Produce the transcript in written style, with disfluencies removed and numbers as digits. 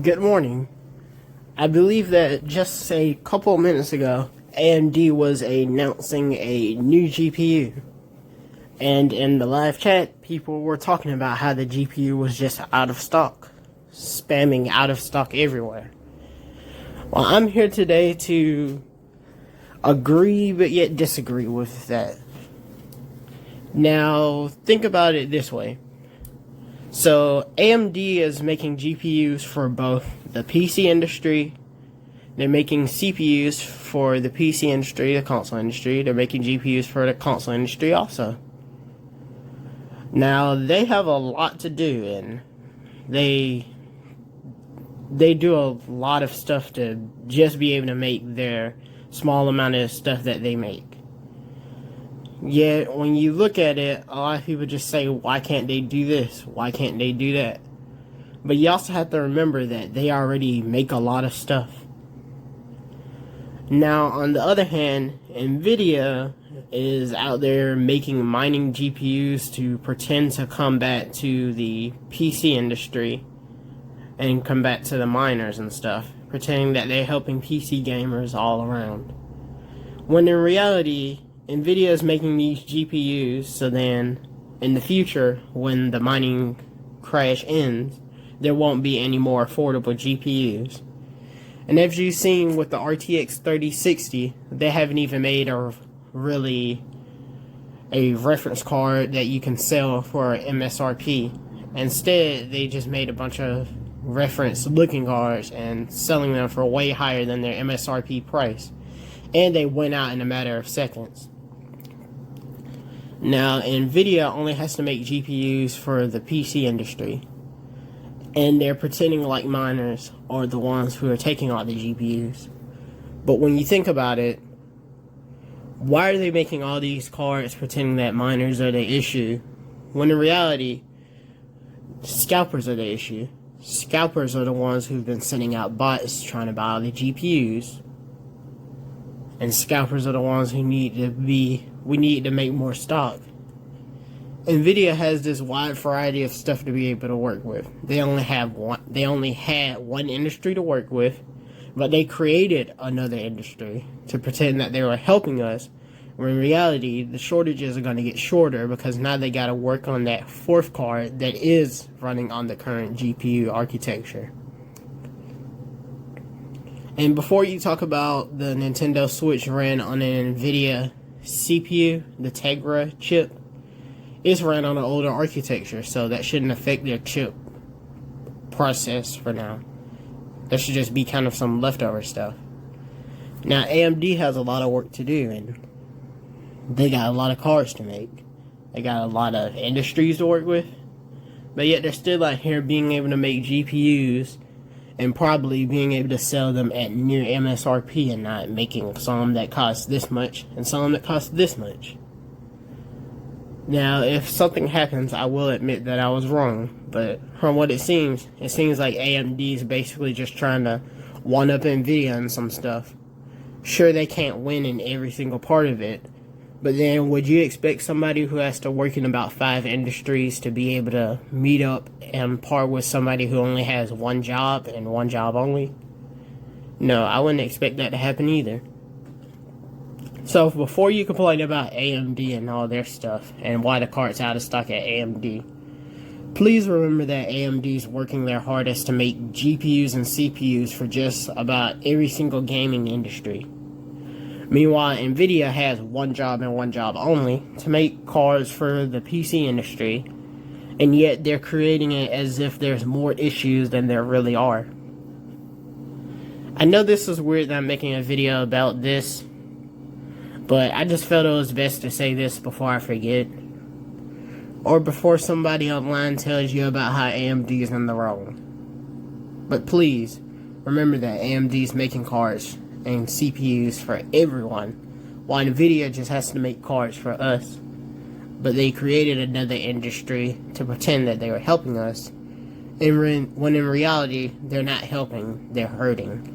Good morning. I believe that just a couple of minutes ago, AMD was announcing a new GPU. And in the live chat, people were talking about how the GPU was just out of stock, spamming out of stock everywhere. Well, I'm here today to agree but yet disagree with that. Now, think about it this way. So, AMD is making GPUs for both the PC industry. They're making CPUs for the PC industry, the console industry. They're making GPUs for the console industry also. Now, they have a lot to do, and they do a lot of stuff to just be able to make their small amount of stuff that they make. Yet, when you look at it, a lot of people just say, why can't they do this? Why can't they do that? But you also have to remember that they already make a lot of stuff. Now, on the other hand, NVIDIA is out there making mining GPUs to pretend to come back to the PC industry and come back to the miners and stuff, pretending that they're helping PC gamers all around. When in reality, NVIDIA is making these GPUs so then, in the future, when the mining crash ends, there won't be any more affordable GPUs. And as you've seen with the RTX 3060, they haven't even made a reference card that you can sell for MSRP. Instead, they just made a bunch of reference looking cards and selling them for way higher than their MSRP price. And they went out in a matter of seconds. Now, NVIDIA only has to make GPUs for the PC industry. And they're pretending like miners are the ones who are taking all the GPUs. But when you think about it, why are they making all these cards pretending that miners are the issue? When in reality, scalpers are the issue. Scalpers are the ones who've been sending out bots trying to buy all the GPUs. And scalpers are the ones who we need to make more stock. NVIDIA has this wide variety of stuff to be able to work with. They only had one industry to work with, but they created another industry to pretend that they were helping us, when in reality, the shortages are going to get shorter because now they got to work on that fourth card that is running on the current GPU architecture. And before you talk about the Nintendo Switch ran on an NVIDIA CPU, the Tegra chip, it's ran on an older architecture, so that shouldn't affect their chip process for now. That should just be kind of some leftover stuff. Now, AMD has a lot of work to do, and they got a lot of cards to make. They got a lot of industries to work with, but yet they're still out here being able to make GPUs and probably being able to sell them at near MSRP and not making some that cost this much and some that cost this much. Now, if something happens, I will admit that I was wrong, but from what it seems like AMD is basically just trying to one-up NVIDIA on some stuff. Sure, they can't win in every single part of it, but then would you expect somebody who has to work in about 5 industries to be able to meet up and par with somebody who only has one job and one job only? No, I wouldn't expect that to happen either. So before you complain about AMD and all their stuff and why the card's out of stock at AMD, please remember that AMD is working their hardest to make GPUs and CPUs for just about every single gaming industry. Meanwhile, NVIDIA has one job and one job only, to make cards for the PC industry, and yet they're creating it as if there's more issues than there really are. I know this is weird that I'm making a video about this, but I just felt it was best to say this before I forget, or before somebody online tells you about how AMD is in the wrong. But please, remember that AMD is making cards and CPUs for everyone, while NVIDIA just has to make cards for us. But they created another industry to pretend that they were helping us, and when in reality, they're not helping, they're hurting.